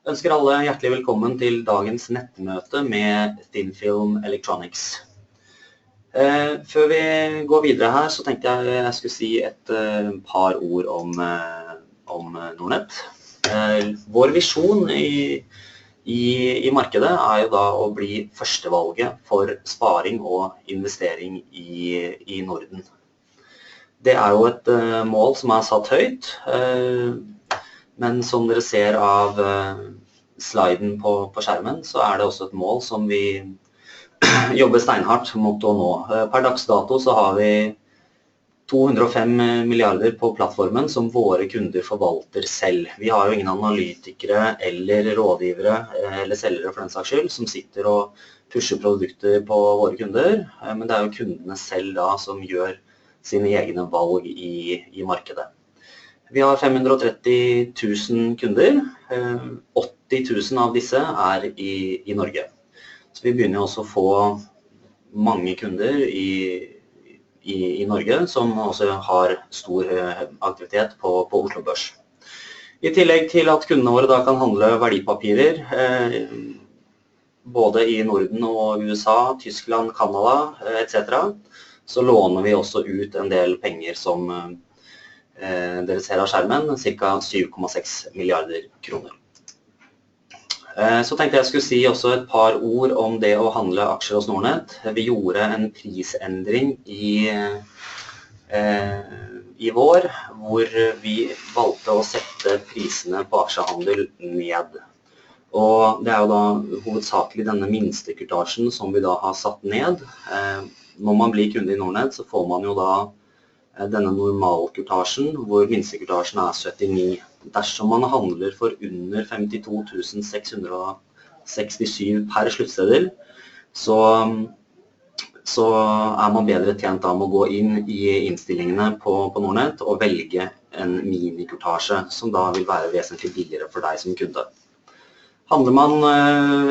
Ønsker alle hjertelig velkommen til dagens nettmøte med Thinfilm Electronics. Før vi går videre her, så tenkte jeg skulle si et par ord om Nordnet. Vår visjon i markedet jo da å bli førstevalget for sparing og investering i Norden. Det jo et mål som satt høyt, men som dere ser av sliden på skjermen, så det også et mål som vi jobber steinhardt mot å nå. Per dags dato så har vi 205 milliarder på plattformen som våre kunder forvalter selv. Vi har jo ingen analytikere eller rådgivere eller selgere for den saks skyld som sitter og pusher produkter på våre kunder, men det jo kundene selv da som gjør sine egne valg i markedet. Vi har 530 000 kunder, 80 000 av disse i Norge. Så vi begynner også å få mange kunder i Norge som også har stor aktivitet på Oslo Børs. I tillegg til at kundene våre da kan handle verdipapirer, både i Norden og USA, Tyskland, Kanada, etc., så låner vi også ut en del penger som dere ser av skjermen, ca. 7,6 milliarder kroner. Så tenkte jeg skulle si også et par ord om det å handle aksjer hos Nordnet. Vi gjorde en prisendring i vår, hvor vi valgte å sette prisene på aksjehandel ned. Og det jo da hovedsakelig denne minstekurtasjen som vi da har satt ned. Når man blir kunde i Nordnet, så får man jo da denne normalkurtasjen, hvor minstekurtasjen 79. Dersom man handler for under 52 667 per sluttsteder, så man bedre tjent av å gå inn i innstillingene på Nordnet og velge en minikurtasje, som da vil være vesentlig billigere for deg som kunde. Handler man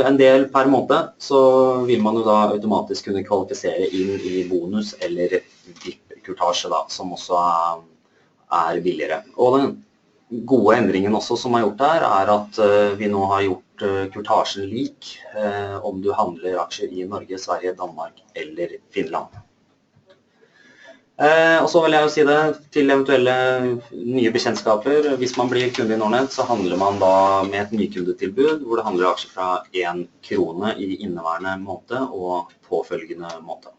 en del per måned, så vil man jo da automatisk kunne kvalifisere inn i bonus eller VIP-kurtasje da, som også billigere. Og den gode endringen også som gjort her, at vi nå har gjort kurtasjen lik om du handler aksjer i Norge, Sverige, Danmark eller Finland. Og så vil jeg jo si det til eventuelle nye bekjentskaper. Hvis man blir kunde i Nordnet, så handler man da med et nykundetilbud, hvor det handler aksjer fra 1 krone i inneværende måned og påfølgende måned.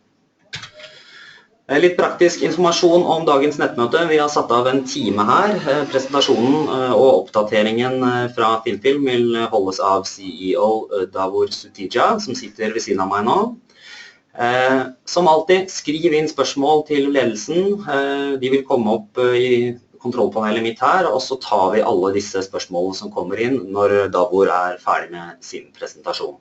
Litt praktisk informasjon om dagens nettmøte. Vi har satt av en time her. Presentasjonen og oppdateringen fra Thinfilm vil holdes av CEO Davor Sutija, som sitter ved siden av meg nå. Som alltid, skriv inn spørsmål til ledelsen. De vil komme opp i kontrollpanelet mitt her, og så tar vi alle disse spørsmålene som kommer inn når Davor ferdig med sin presentasjon.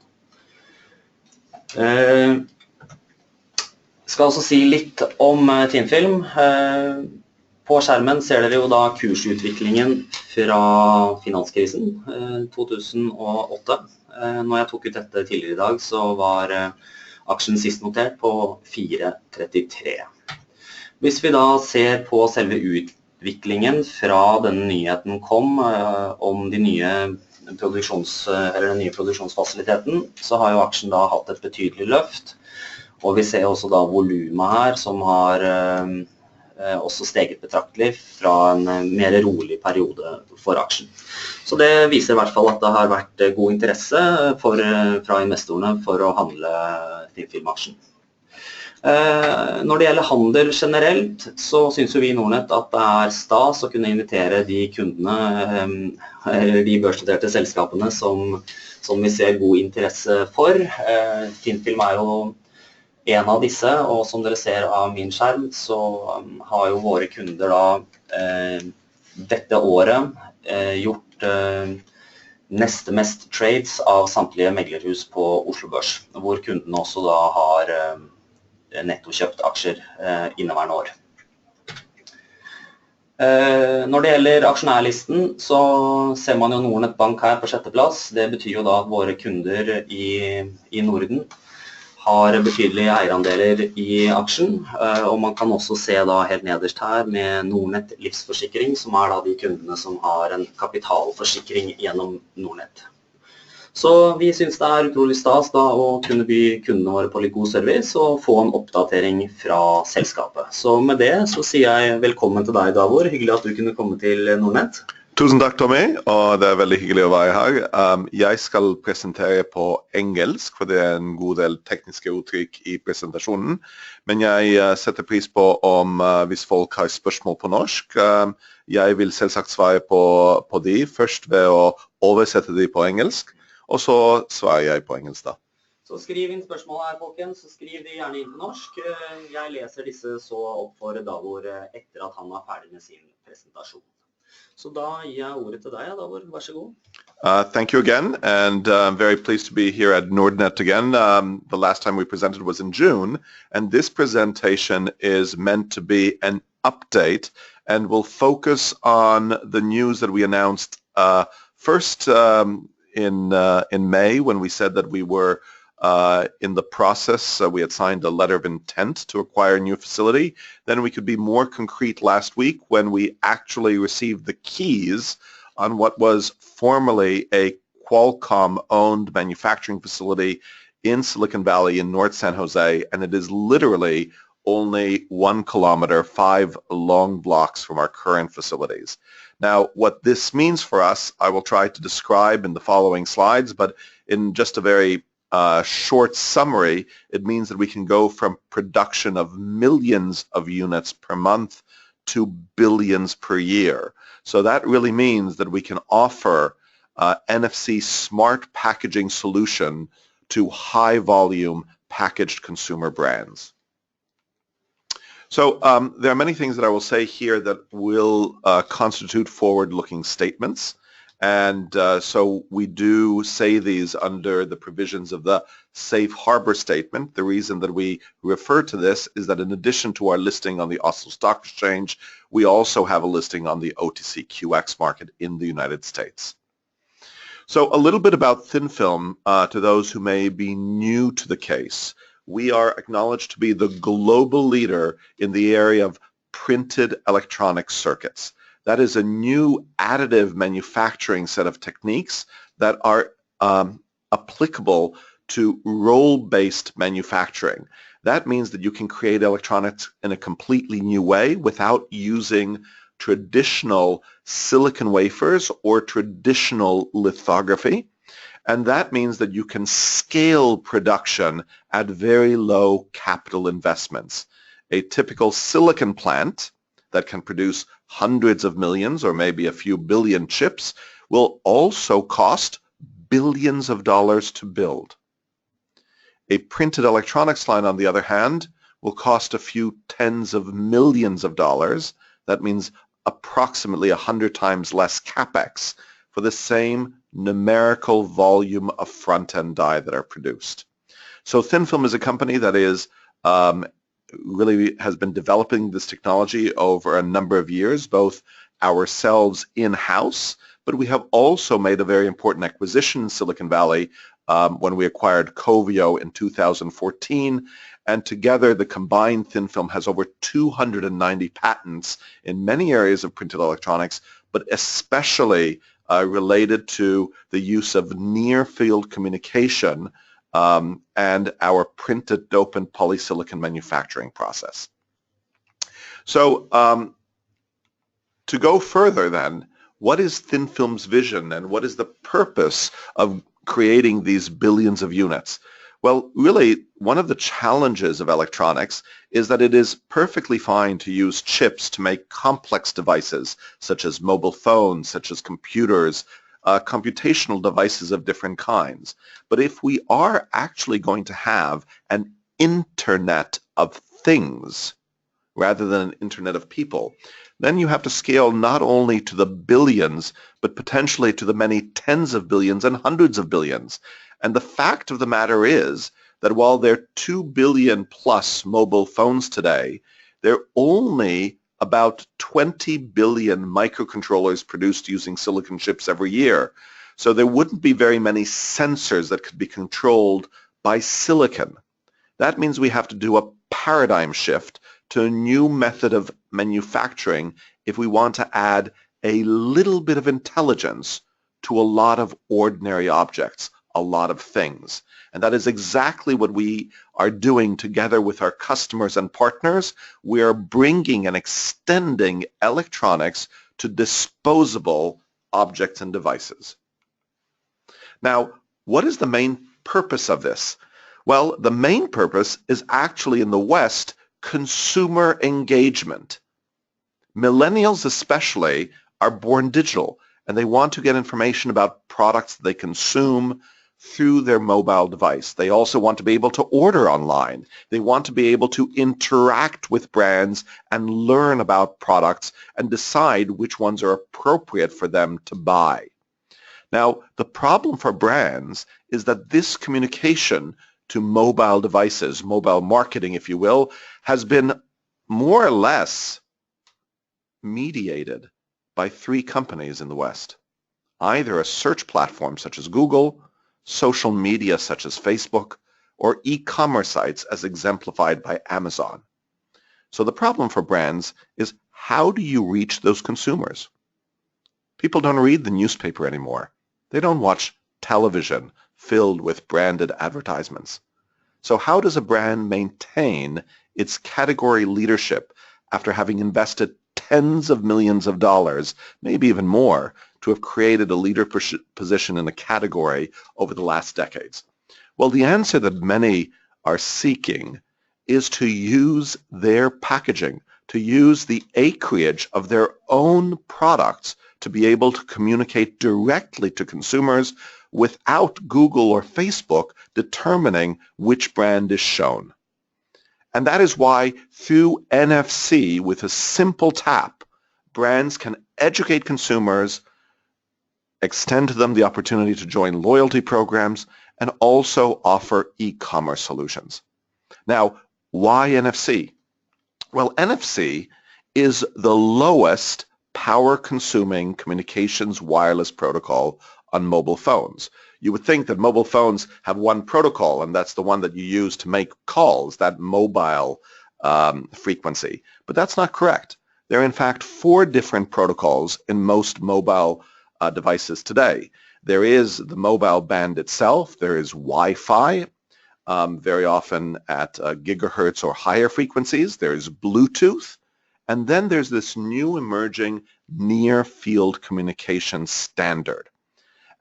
Skal også si litt om Thinfilm. På skjermen ser dere jo da kursutviklingen fra finanskrisen 2008. Når jeg tok ut dette tidligere i dag, så var aksjen sist notert på 4,33. Hvis vi da ser på selve utviklingen fra denne nyheten kom om den nye produksjonsfasiliteten, så har jo aksjen da hatt et betydelig løft. Og vi ser også da volumet her, som har også steget betraktelig fra en mer rolig periode for aksjen. Så det viser i hvert fall at det har vært god interesse fra investorene for å handle Thinfilm-aksjen. Når det gjelder handel generelt, så synes jo vi i Nordnet at det stas å kunne invitere de kundene, de børsnoterte selskapene som vi ser god interesse for. Thinfilm jo en av disse, og som dere ser av min skjerm, så har jo våre kunder da dette året gjort neste mest trades av samtlige meglerhus på Oslo Børs, hvor kundene også da har nettokjøpt aksjer inneværende år. Når det gjelder aksjonærlisten, så ser man jo Nordnet Bank her på 6. plass. Det betyr jo da at våre kunder i Norden har betydelige eierandeler i aksjen, og man kan også se da helt nederst her med Nordnet livsforsikring, som da de kundene som har en kapitalforsikring gjennom Nordnet. Så vi synes det utrolig stas da å kunne by kundene våre på litt god service og få en oppdatering fra selskapet. Så med det så sier jeg velkommen til deg, Davor. Hyggelig at du kunne komme til Nordnet. Tusen takk, Tommy, og det veldig hyggelig å være her. Jeg skal presentere på engelsk, for det en god del tekniske uttrykk i presentasjonen. Men jeg setter pris på om hvis folk har spørsmål på norsk. Jeg vil selvsagt svare på de, først ved å oversette de på engelsk, og så svarer jeg på engelsk da. Så skriv inn spørsmål her, folkens, så skriv de gjerne inn på norsk. Jeg leser disse så opp for Davor etter at han ferdig med sin presentasjon. Så da gir jeg ordet til deg, Davor. Vær så god. Thank you again, and I'm very pleased to be here at Nordnet again. The last time we presented was in June, and this presentation is meant to be an update and will focus on the news that we announced first in May, when we said that we were in the process, we had signed a letter of intent to acquire a new facility. Then we could be more concrete last week when we actually received the keys on what was formerly a Qualcomm-owned manufacturing facility in Silicon Valley in North San Jose, and it is literally only 1 kilometer, 5 long blocks from our current facilities. Now, what this means for us, I will try to describe in the following slides, but in just a very short summary, it means that we can go from production of millions of units per month to billions per year. So that really means that we can offer NFC smart packaging solution to high volume packaged consumer brands. So there are many things that I will say here that will constitute forward-looking statements. And so we do say these under the provisions of the Safe Harbor Statement. The reason that we refer to this is that in addition to our listing on the Oslo Stock Exchange, we also have a listing on the OTCQX market in the United States. So a little bit about Thinfilm to those who may be new to the case. We are acknowledged to be the global leader in the area of printed electronic circuits. That is a new additive manufacturing set of techniques that are applicable to roll-based manufacturing. That means that you can create electronics in a completely new way without using traditional silicon wafers or traditional lithography. And that means that you can scale production at very low capital investments. A typical silicon plant that can produce hundreds of millions or maybe a few billion chips will also cost billions of dollars to build. A printed electronics line, on the other hand, will cost a few tens of millions of dollars. That means approximately 100 times less capex for the same numerical volume of front-end die that are produced. So Thinfilm is a company that is really has been developing this technology over a number of years, both ourselves in-house, but we have also made a very important acquisition in Silicon Valley when we acquired Covio in 2014, and together the combined Thinfilm has over 290 patents in many areas of printed electronics, but especially related to the use of near-field communication and our printed dopant polysilicon manufacturing process. So to go further then, what is Thinfilm's vision and what is the purpose of creating these billions of units? Well, really, one of the challenges of electronics is that it is perfectly fine to use chips to make complex devices, such as mobile phones, such as computers, computational devices of different kinds. But if we are actually going to have an Internet of Things rather than an Internet of People, then you have to scale not only to the billions, but potentially to the many tens of billions and hundreds of billions. And the fact of the matter is that while there are 2 billion plus mobile phones today, there are only about 20 billion microcontrollers produced using silicon chips every year. So there wouldn't be very many sensors that could be controlled by silicon. That means we have to do a paradigm shift to a new method of manufacturing if we want to add a little bit of intelligence to a lot of ordinary objects, a lot of things. And that is exactly what we are doing together with our customers and partners. We are bringing and extending electronics to disposable objects and devices. Now, what is the main purpose of this? Well, the main purpose is actually in the West, consumer engagement. Millennials especially are born digital, and they want to get information about products they consume through their mobile device. They also want to be able to order online. They want to be able to interact with brands and learn about products and decide which ones are appropriate for them to buy. Now, the problem for brands is that this communication to mobile devices, mobile marketing, if you will, has been more or less mediated by three companies in the West. Either a search platform such as Google, social media such as Facebook, or e-commerce sites as exemplified by Amazon. So the problem for brands is, how do you reach those consumers? People don't read the newspaper anymore. They don't watch television filled with branded advertisements. So how does a brand maintain its category leadership after having invested tens of millions of dollars, maybe even more, to have created a leader position in a category over the last decades? Well, the answer that many are seeking is to use their packaging, to use the acreage of their own products to be able to communicate directly to consumers without Google or Facebook determining which brand is shown. And that is why through NFC, with a simple tap, brands can educate consumers, extend to them the opportunity to join loyalty programs, and also offer e-commerce solutions. Now, why NFC? Well, NFC is the lowest power-consuming communications wireless protocol on mobile phones. You would think that mobile phones have one protocol, and that's the one that you use to make calls, that mobile frequency. But that's not correct. There are in fact 4 different protocols in most mobile devices today. There is the mobile band itself. There is Wi-Fi, very often at gigahertz or higher frequencies. There is Bluetooth. And then there's this new emerging near-field communication standard.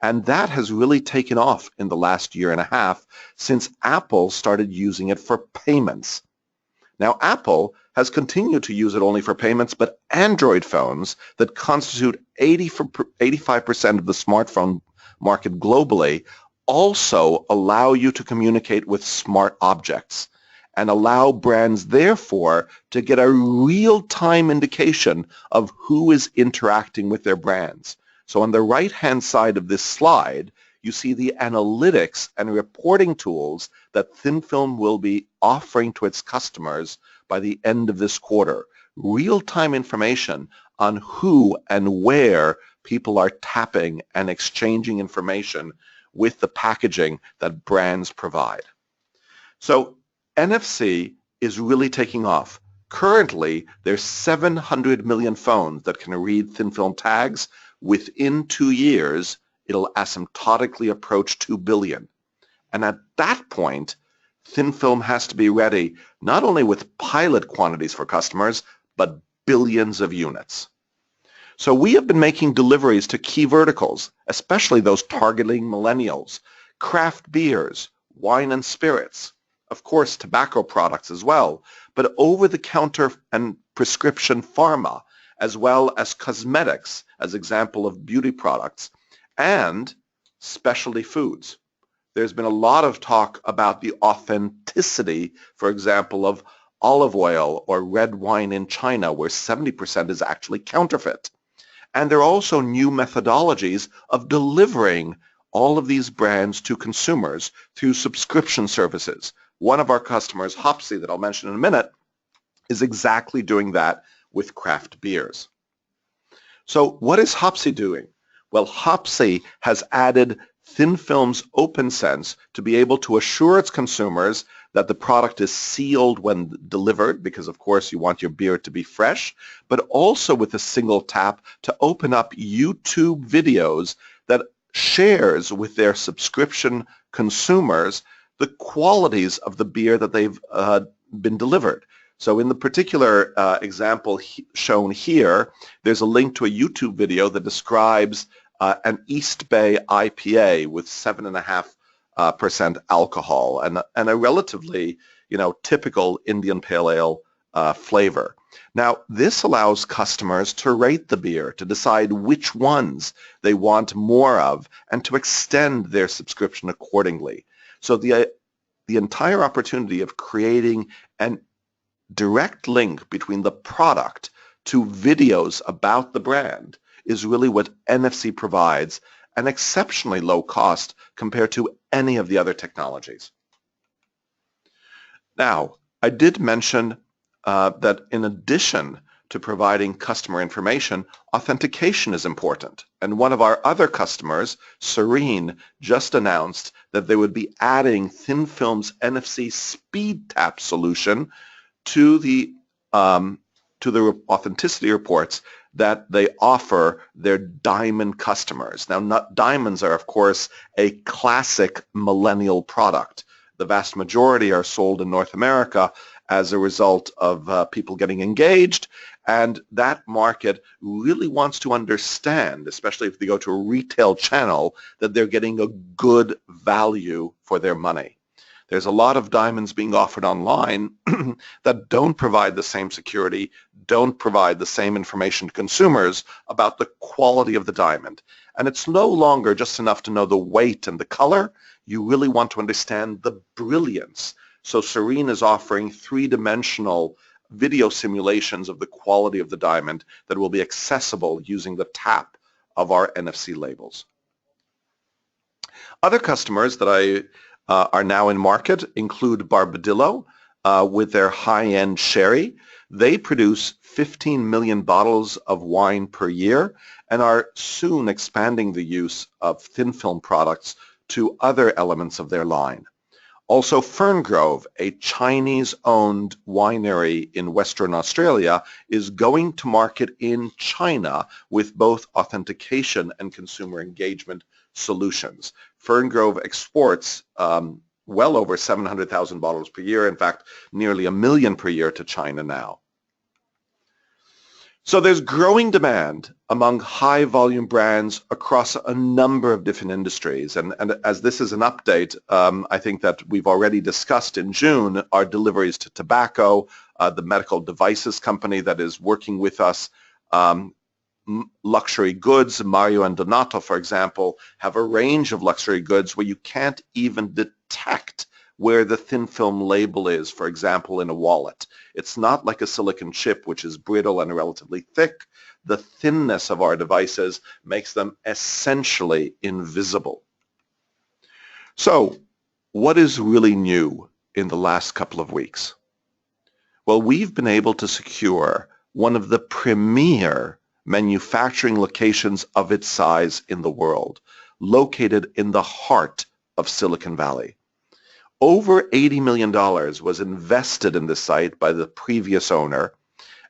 And that has really taken off in the last year and a half since Apple started using it for payments. Now, Apple has continued to use it only for payments, but Android phones that constitute 85% of the smartphone market globally also allow you to communicate with smart objects and allow brands, therefore, to get a real-time indication of who is interacting with their brands. So on the right-hand side of this slide, you see the analytics and reporting tools that Thinfilm will be offering to its customers by the end of this quarter. Real-time information on who and where people are tapping and exchanging information with the packaging that brands provide. So NFC is really taking off. Currently, there's 700 million phones that can read Thinfilm tags. Within 2 years, it'll asymptotically approach 2 billion. And at that point, Thinfilm has to be ready not only with pilot quantities for customers, but billions of units. So we have been making deliveries to key verticals, especially those targeting millennials, craft beers, wine and spirits, of course tobacco products as well, but over-the-counter and prescription pharma, as well as cosmetics, as example of beauty products, and specialty foods. There's been a lot of talk about the authenticity, for example, of olive oil or red wine in China, where 70% is actually counterfeit. And there are also new methodologies of delivering all of these brands to consumers through subscription services. One of our customers, Hopsy, that I'll mention in a minute, is exactly doing that with craft beers. So what is Hopsy doing? Well, Hopsy has added Thinfilm's OpenSense to be able to assure its consumers that the product is sealed when delivered, because of course you want your beer to be fresh, but also with a single tap to open up YouTube videos that shares with their subscription consumers the qualities of the beer that they've been delivered. So in the particular example shown here, there's a link to a YouTube video that describes an East Bay IPA with 7.5% alcohol and a relatively, typical Indian Pale Ale flavor. Now, this allows customers to rate the beer, to decide which ones they want more of, and to extend their subscription accordingly. So the entire opportunity of creating an direct link between the product to videos about the brand is really what NFC provides, an exceptionally low cost compared to any of the other technologies. Now, I did mention that in addition to providing customer information, authentication is important. And one of our other customers, Serene, just announced that they would be adding Thinfilm's NFC speed tap solution to the authenticity reports that they offer their diamond customers. Now, diamonds are, of course, a classic millennial product. The vast majority are sold in North America as a result of people getting engaged, and that market really wants to understand, especially if they go to a retail channel, that they're getting a good value for their money. There's a lot of diamonds being offered online that don't provide the same security, don't provide the same information to consumers about the quality of the diamond. And it's no longer just enough to know the weight and the color. You really want to understand the brilliance. So Serene is offering three-dimensional video simulations of the quality of the diamond that will be accessible using the tap of our NFC labels. Other customers that are now in market include Barbadillo with their high-end sherry. They produce 15 million bottles of wine per year and are soon expanding the use of thin film products to other elements of their line. Also, Ferngrove, a Chinese-owned winery in Western Australia, is going to market in China with both authentication and consumer engagement solutions. Ferngrove exports well over 700,000 bottles per year, in fact, nearly 1 million per year to China now. So there's growing demand among high-volume brands across a number of different industries. And as this is an update, I think that we've already discussed in June our deliveries to tobacco, the medical devices company that is working with us, luxury goods. Mario and Donato, for example, have a range of luxury goods where you can't even detect where the thin film label is, for example, in a wallet. It's not like a silicon chip, which is brittle and relatively thick. The thinness of our devices makes them essentially invisible. So, what is really new in the last couple of weeks? Well, we've been able to secure one of the premier manufacturing locations of its size in the world, located in the heart of Silicon Valley. Over $80 million was invested in this site by the previous owner,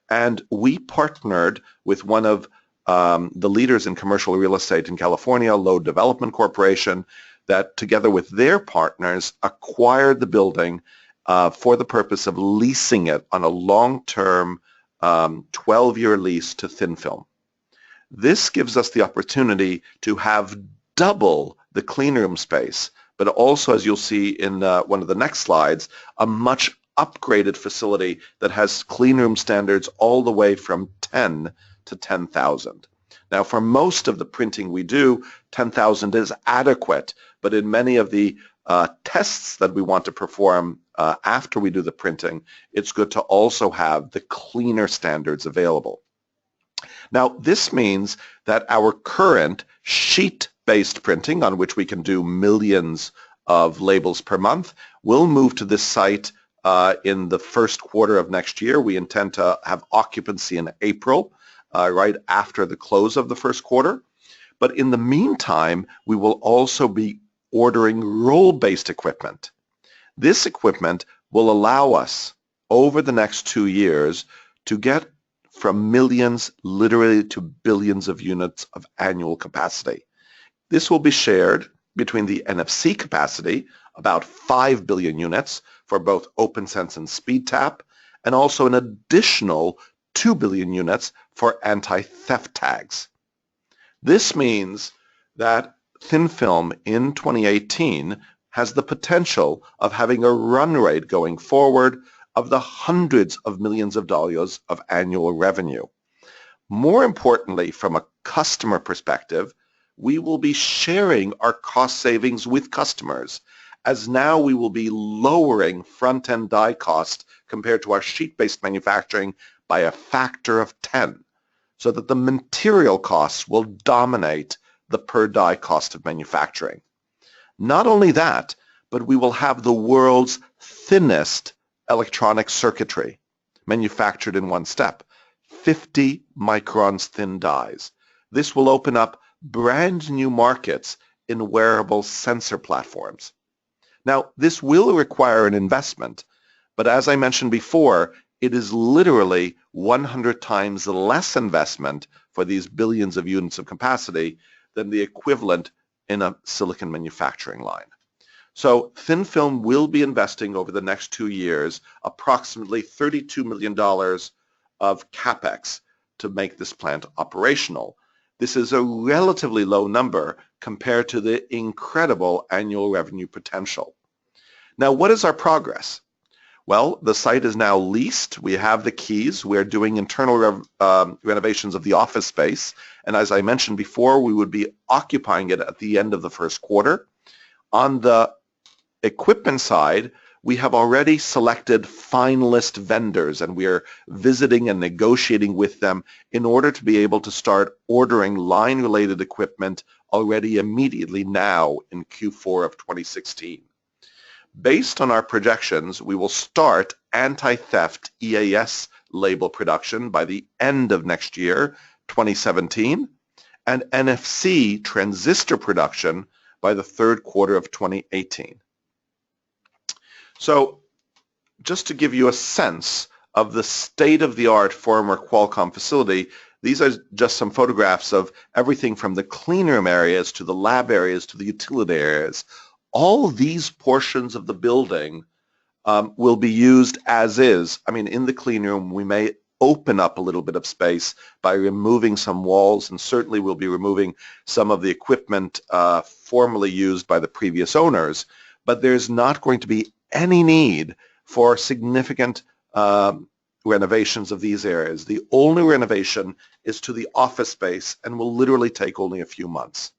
and we partnered with one of the leaders in commercial real estate in California, Lowe Development Corporation, that together with their partners acquired the building for the purpose of leasing it on a long-term 12-year lease to Thinfilm. This gives us the opportunity to have double the cleanroom space, but also, as you'll see in one of the next slides, a much upgraded facility that has cleanroom standards all the way from 10 to 10,000. Now, for most of the printing we do, 10,000 is adequate, but in many of the tests that we want to perform after we do the printing, it's good to also have the cleaner standards available. Now, this means that our current sheet-based printing, on which we can do millions of labels per month, will move to this site in the first quarter of next year. We intend to have occupancy in April, right after the close of the first quarter. But in the meantime, we will also be ordering roll-based equipment. This equipment will allow us, over the next 2 years, to get from millions literally to billions of units of annual capacity. This will be shared between the NFC capacity, about 5 billion units for both OpenSense and SpeedTap, and also an additional 2 billion units for anti-theft tags. This means that Thinfilm in 2018 has the potential of having a run rate going forward of the hundreds of millions of dollars of annual revenue. More importantly, from a customer perspective, we will be sharing our cost savings with customers, as now we will be lowering front-end die cost compared to our sheet-based manufacturing by a factor of 10, so that the material costs will dominate the per die cost of manufacturing. Not only that, but we will have the world's thinnest electronic circuitry manufactured in one step, 50 microns thin dies. This will open up brand new markets in wearable sensor platforms. Now, this will require an investment, but as I mentioned before, it is literally 100 times less investment for these billions of units of capacity than the equivalent in a silicon manufacturing line. So Thinfilm will be investing over the next 2 years approximately $32 million of CapEx to make this plant operational. This is a relatively low number compared to the incredible annual revenue potential. Now, what is our progress? Well, the site is now leased. We have the keys. We're doing internal renovations of the office space. And as I mentioned before, we would be occupying it at the end of the first quarter. On the equipment side, we have already selected finalist vendors, and we are visiting and negotiating with them in order to be able to start ordering line-related equipment already immediately now in Q4 of 2016. Based on our projections, we will start anti-theft EAS label production by the end of next year, 2017, and NFC transistor production by the third quarter of 2018. So just to give you a sense of the state-of-the-art former Qualcomm facility, these are just some photographs of everything from the clean room areas to the lab areas to the utility areas. All these portions of the building will be used as is. I mean, in the clean room, we may open up a little bit of space by removing some walls, and certainly we'll be removing some of the equipment formerly used by the previous owners, but there's not going to be any need for significant renovations of these areas. The only renovation is to the office space and will literally take only a few months.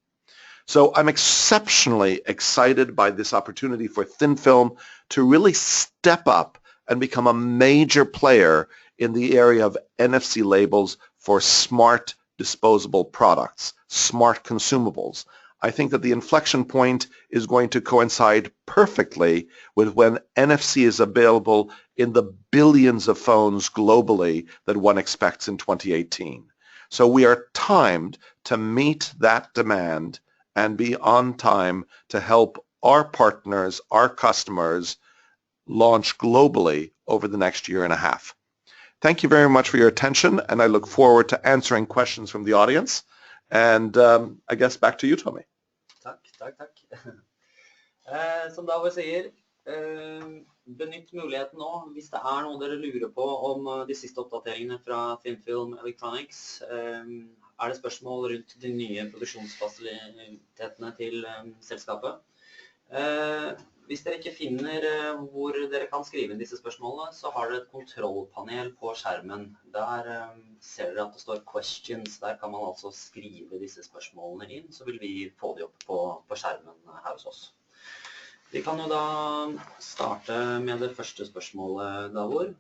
So I'm exceptionally excited by this opportunity for Thinfilm to really step up and become a major player in the area of NFC labels for smart disposable products, smart consumables. I think that the inflection point is going to coincide perfectly with when NFC is available in the billions of phones globally that one expects in 2018. So we are timed to meet that demand and be on time to help our partners, our customers, launch globally over the next year and a half. Thank you very much for your attention, and I look forward to answering questions from the audience. And I guess back to you, Tommy. Takk. Som Davor sier, benytt muligheten nå. Hvis det noe dere lurer på om de siste oppdateringene fra Thinfilm Electronics, det spørsmål rundt de nye produksjonsfasilitetene til selskapet. Hvis dere ikke finner hvor dere kan skrive inn disse spørsmålene, så har dere et kontrollpanel på skjermen. Der ser dere at det står questions. Der kan man altså skrive disse spørsmålene inn, så vil vi få de opp på skjermen her hos oss. Vi kan jo da starte med det første spørsmålet, Davor.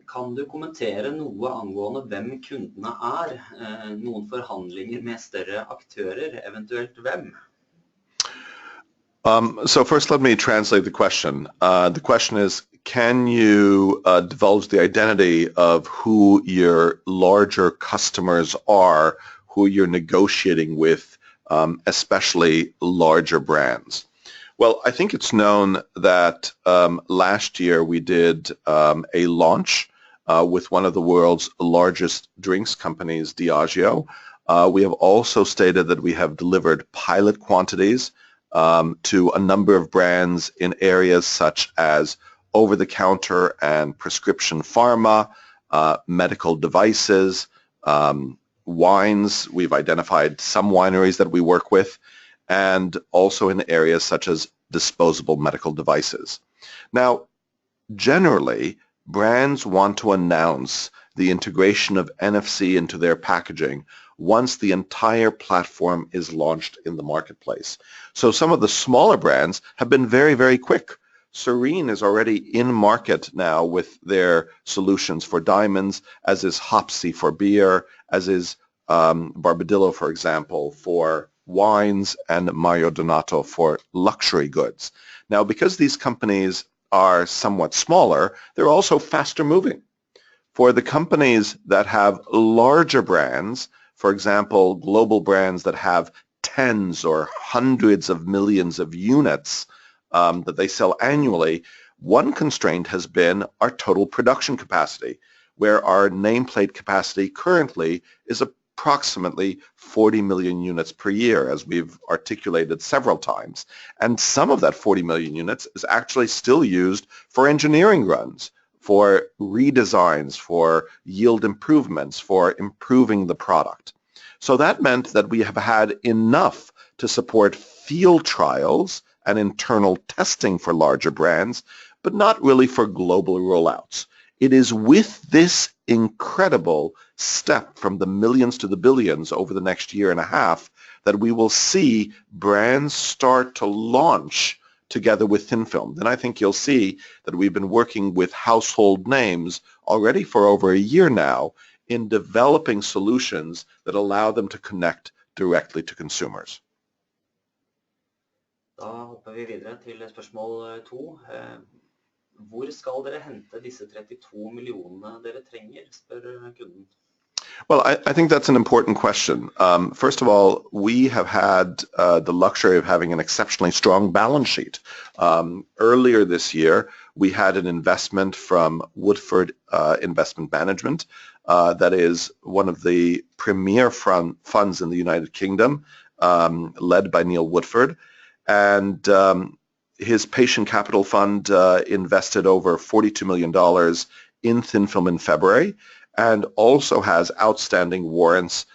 Kan du kommentere noe angående hvem kundene noen forhandlinger med større aktører, eventuelt hvem? So first let me translate the question. The question is, can you divulge the identity of who your larger customers are, who you're negotiating with, especially larger brands? Well, I think it's known that last year we did a launch with one of the world's largest drinks companies, Diageo. We have also stated that we have delivered pilot quantities to a number of brands in areas such as over-the-counter and prescription pharma, medical devices, wines. We've identified some wineries that we work with, and also in areas such as disposable medical devices. Now, generally, brands want to announce the integration of NFC into their packaging once the entire platform is launched in the marketplace. So some of the smaller brands have been very, very quick. Serene is already in market now with their solutions for diamonds, as is Hopsy for beer, as is Barbadillo, for example, for wines, and Mario Donato for luxury goods. Now, because these companies are somewhat smaller, they're also faster moving. For the companies that have larger brands, for example, global brands that have tens or hundreds of millions of units that they sell annually, one constraint has been our total production capacity, where our nameplate capacity currently is approximately 40 million units per year, as we've articulated several times. And some of that 40 million units is actually still used for engineering runs, for redesigns, for yield improvements, for improving the product. So that meant that we have had enough to support field trials and internal testing for larger brands, but not really for global rollouts. It is with this incredible step from the millions to the billions over the next year and a half that we will see brands start to launch together with Thinfilm. Then I think you'll see that we've been working with household names already for over a year now in developing solutions that allow them to connect directly to consumers. Da hopper vi videre til spørsmål 2. Hvor skal dere hente disse 32 millionene dere trenger, spør kunden. Well, I think that's an important question. First of all, we have had the luxury of having an exceptionally strong balance sheet. Earlier this year, we had an investment from Woodford Investment Management that is one of the premier funds in the United Kingdom, led by Neil Woodford. And his patient capital fund invested over $42 million in Thinfilm in February, and also has outstanding warrants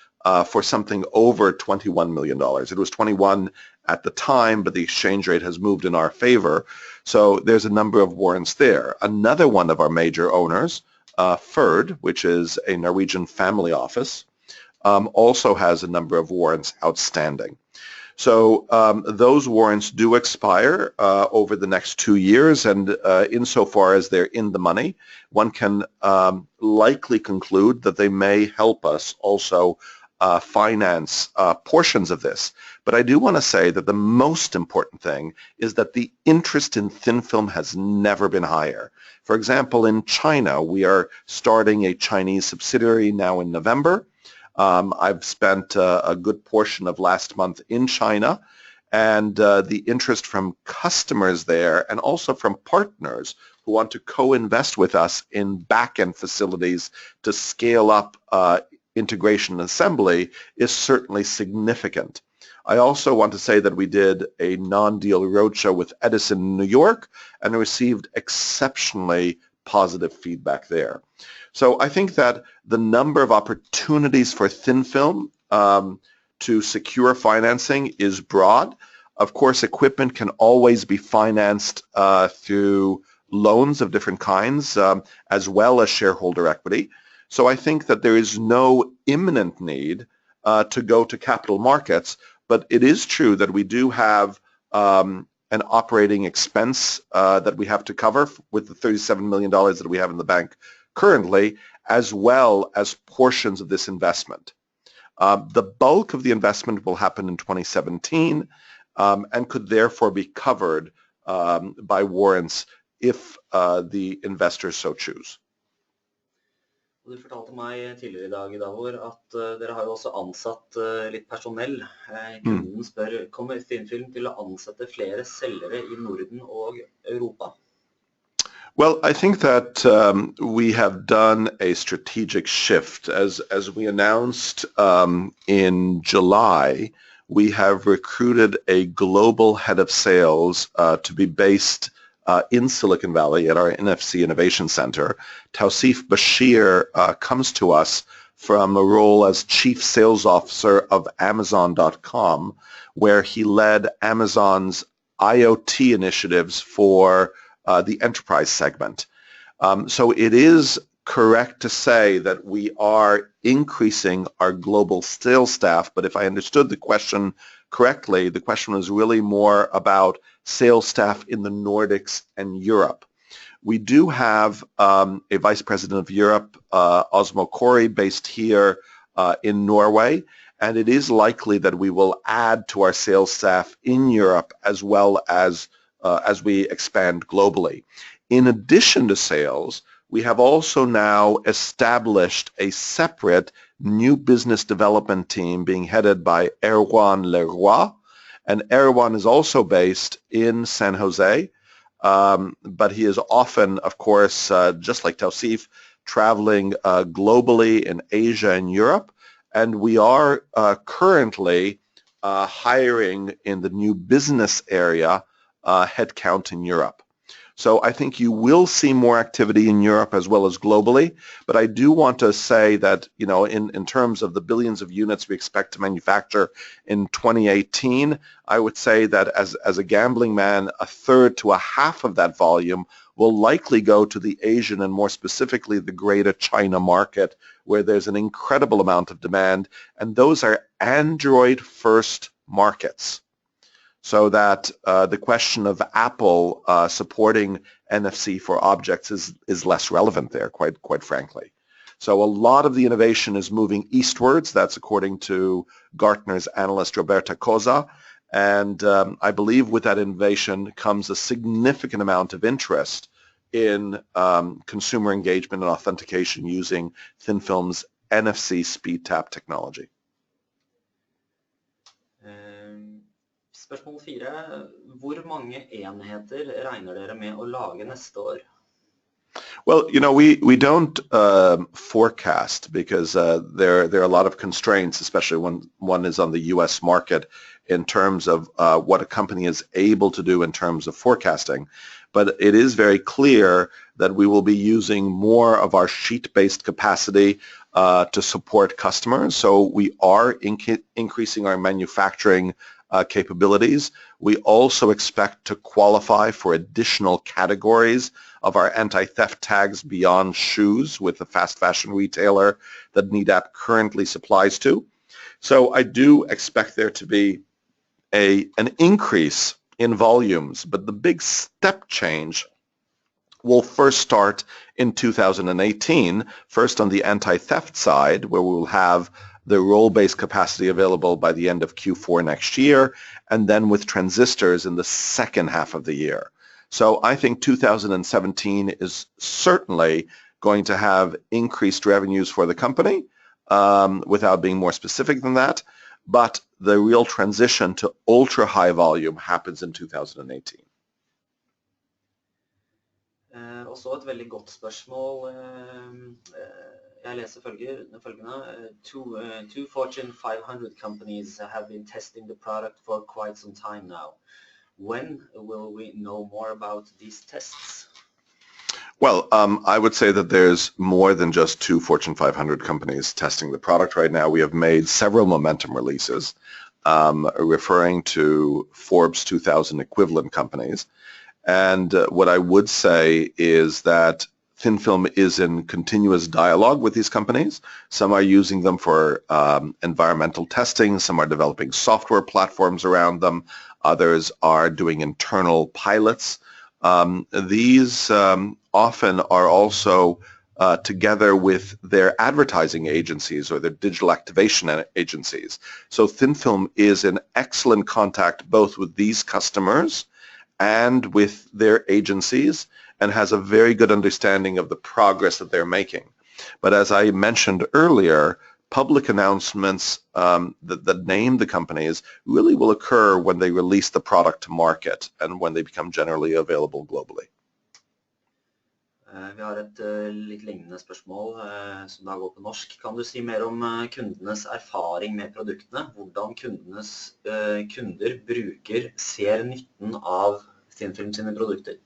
for something over $21 million. It was 21 at the time, but the exchange rate has moved in our favor. So there's a number of warrants there. Another one of our major owners, Ferd, which is a Norwegian family office, also has a number of warrants outstanding. So those warrants do expire over the next 2 years, and insofar as they're in the money, one can likely conclude that they may help us also finance portions of this. But I do want to say that the most important thing is that the interest in Thinfilm has never been higher. For example, in China, we are starting a Chinese subsidiary now in November. I've spent a good portion of last month in China, and the interest from customers there and also from partners who want to co-invest with us in back-end facilities to scale up integration and assembly is certainly significant. I also want to say that we did a non-deal roadshow with Edison in New York and received exceptionally positive feedback there. So I think that the number of opportunities for Thinfilm to secure financing is broad. Of course, equipment can always be financed through loans of different kinds, as well as shareholder equity. So I think that there is no imminent need to go to capital markets, but it is true that we do have an operating expense that we have to cover with the $37 million that we have in the bank currently, as well as portions of this investment. The bulk of the investment will happen in 2017 and could therefore be covered by warrants if the investors so choose. Du fortalte meg tidligere I dag, Davor, at dere har jo også ansatt litt personell. Kunden spør, kommer Thinfilm til å ansette flere selgere I Norden og Europa? Well, I think that we have done a strategic shift. As we announced in July, we have recruited a global head of sales to be based in Silicon Valley at our NFC Innovation Center. Tausif Bashir comes to us from a role as Chief Sales Officer of Amazon.com, where he led Amazon's IoT initiatives for the enterprise segment. So it is correct to say that we are increasing our global sales staff, but if I understood the question correctly, the question was really more about sales staff in the Nordics and Europe. We do have a Vice President of Europe, Osmo Kori, based here in Norway, and it is likely that we will add to our sales staff in Europe as well as we expand globally. In addition to sales, we have also now established a separate new business development team being headed by Erwan Leroy, and Erwan is also based in San Jose, but he is often, of course, just like Tausif, traveling globally in Asia and Europe, and we are currently hiring in the new business area headcount in Europe. So I think you will see more activity in Europe as well as globally, but I do want to say that, you know, in terms of the billions of units we expect to manufacture in 2018, I would say that as a gambling man, a third to a half of that volume will likely go to the Asian and more specifically the greater China market, where there's an incredible amount of demand, and those are Android first markets. So that the question of Apple supporting NFC for objects is less relevant there, quite frankly. So a lot of the innovation is moving eastwards. That's according to Gartner's analyst Roberta Cosa. And I believe with that innovation comes a significant amount of interest in consumer engagement and authentication using Thinfilm's NFC speed tap technology. Spørsmål 4. Hvor mange enheter regner dere med å lage neste år? Well, you know, we don't forecast because there are a lot of constraints, especially when one is on the U.S. market in terms of what a company is able to do in terms of forecasting. But it is very clear that we will be using more of our sheet-based capacity to support customers. So we are increasing our manufacturing capabilities. We also expect to qualify for additional categories of our anti-theft tags beyond shoes with the fast fashion retailer that NetApp currently supplies to. So I do expect there to be an increase in volumes, but the big step change will first start in 2018, first on the anti-theft side, where we will have the role-based capacity available by the end of Q4 next year, and then with transistors in the second half of the year. So I think 2017 is certainly going to have increased revenues for the company, without being more specific than that, but the real transition to ultra-high volume happens in 2018. Også et veldig godt spørsmål. Jeg leser følgende. Two Fortune 500 companies have been testing the product for quite some time now. When will we know more about these tests? Well, I would say that there's more than just two Fortune 500 companies testing the product right now. We have made several momentum releases referring to Forbes 2000 equivalent companies. And what I would say is that Thinfilm is in continuous dialogue with these companies. Some are using them for environmental testing. Some are developing software platforms around them. Others are doing internal pilots. These often are also together with their advertising agencies or their digital activation agencies. So Thinfilm is in excellent contact both with these customers and with their agencies, and has a very good understanding of the progress that they're making. But as I mentioned earlier, public announcements that name the companies really will occur when they release the product to market and when they become generally available globally. Vi har et litt lignende spørsmål som da går på norsk. Kan du si mer om kundenes erfaring med produktene? Hvordan kundenes kunder bruker, ser nytten av Thinfilm sine produkter?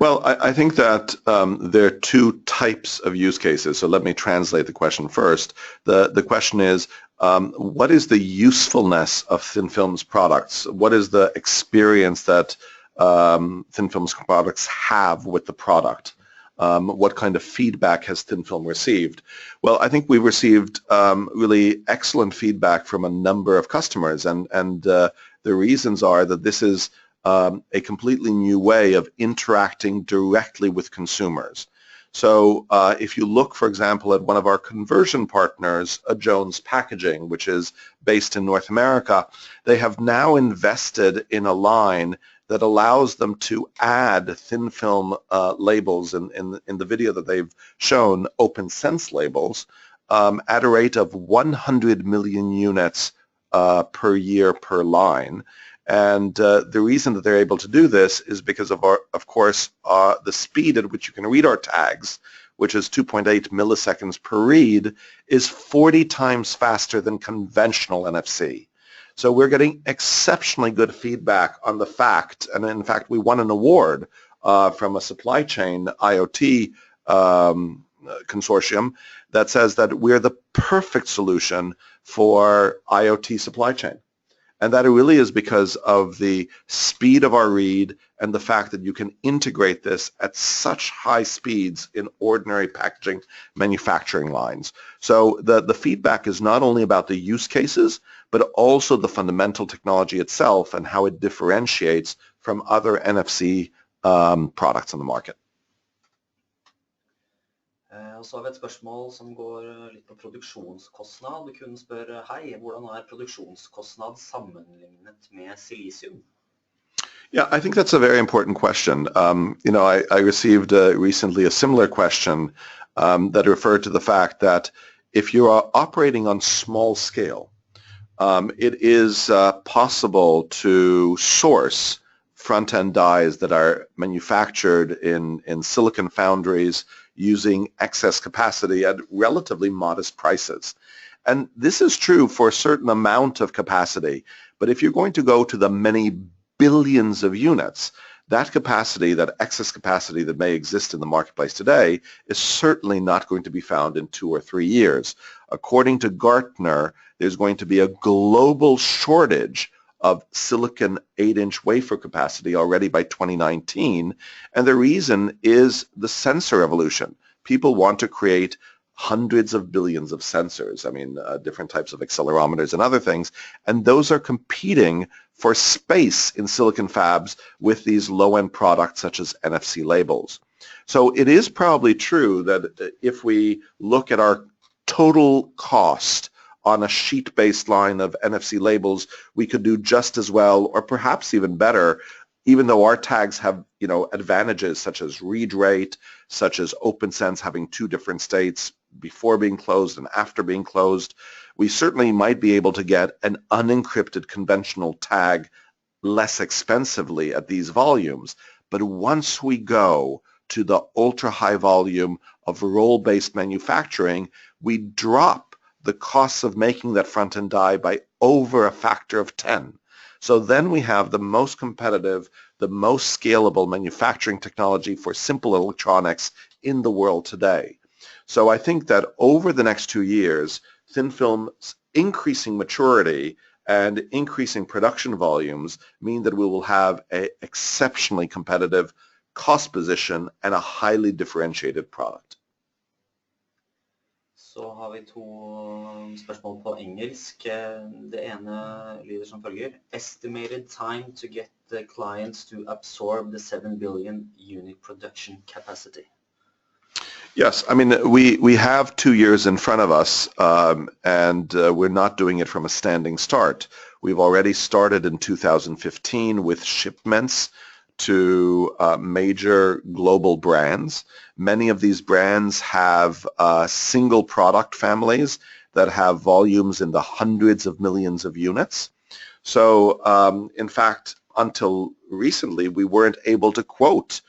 Well, I think that there are two types of use cases, so let me translate the question first. The question is, what is the usefulness of Thinfilm's products? What is the experience that Thinfilm's products have with the product? What kind of feedback has Thinfilm received? Well, I think we've received really excellent feedback from a number of customers, and the reasons are that this is a completely new way of interacting directly with consumers. So if you look, for example, at one of our conversion partners, Jones Packaging, which is based in North America, they have now invested in a line that allows them to add Thinfilm labels in the video that they've shown, open sense labels, at a rate of 100 million units per year per line. And the reason that they're able to do this is because of the speed at which you can read our tags, which is 2.8 milliseconds per read, is 40 times faster than conventional NFC. So we're getting exceptionally good feedback on the fact, and in fact we won an award from a supply chain IoT consortium that says that we're the perfect solution for IoT supply chain. And that it really is because of the speed of our read and the fact that you can integrate this at such high speeds in ordinary packaging manufacturing lines. So the feedback is not only about the use cases, but also the fundamental technology itself and how it differentiates from other NFC products on the market. Og så har vi et spørsmål som går litt på produksjonskostnad. Du kunne spørre, hei, hvordan produksjonskostnad sammenlignet med silisium? Yeah, I think that's a very important question. I received recently a similar question that referred to the fact that if you are operating on small scale, it is possible to source front-end dies that are manufactured in silicon foundries using excess capacity at relatively modest prices. And this is true for a certain amount of capacity, but if you're going to go to the many billions of units, that capacity, that excess capacity that may exist in the marketplace today is certainly not going to be found in 2 or 3 years. According to Gartner, there's going to be a global shortage of silicon 8-inch wafer capacity already by 2019, and the reason is the sensor revolution. People want to create hundreds of billions of sensors, different types of accelerometers and other things, and those are competing for space in silicon fabs with these low-end products such as NFC labels. So it is probably true that if we look at our total cost on a sheet-based line of NFC labels, we could do just as well or perhaps even better, even though our tags have advantages such as read rate, such as OpenSense having 2 different states before being closed and after being closed. We certainly might be able to get an unencrypted conventional tag less expensively at these volumes. But once we go to the ultra-high volume of roll-based manufacturing, we drop the costs of making that front-end die by over a factor of 10. So then we have the most competitive, the most scalable manufacturing technology for simple electronics in the world today. So I think that over the next 2 years, Thinfilm's increasing maturity and increasing production volumes mean that we will have an exceptionally competitive cost position and a highly differentiated product. Så har vi 2 spørsmål på engelsk. Det ene lyder som følger. Estimated time to get the clients to absorb the 7 billion unit production capacity. Yes, we have 2 years in front of us, and we're not doing it from a standing start. We've already started in 2015 with shipments to major global brands. Many of these brands have single product families that have volumes in the hundreds of millions of units. So in fact, until recently, we weren't able to quote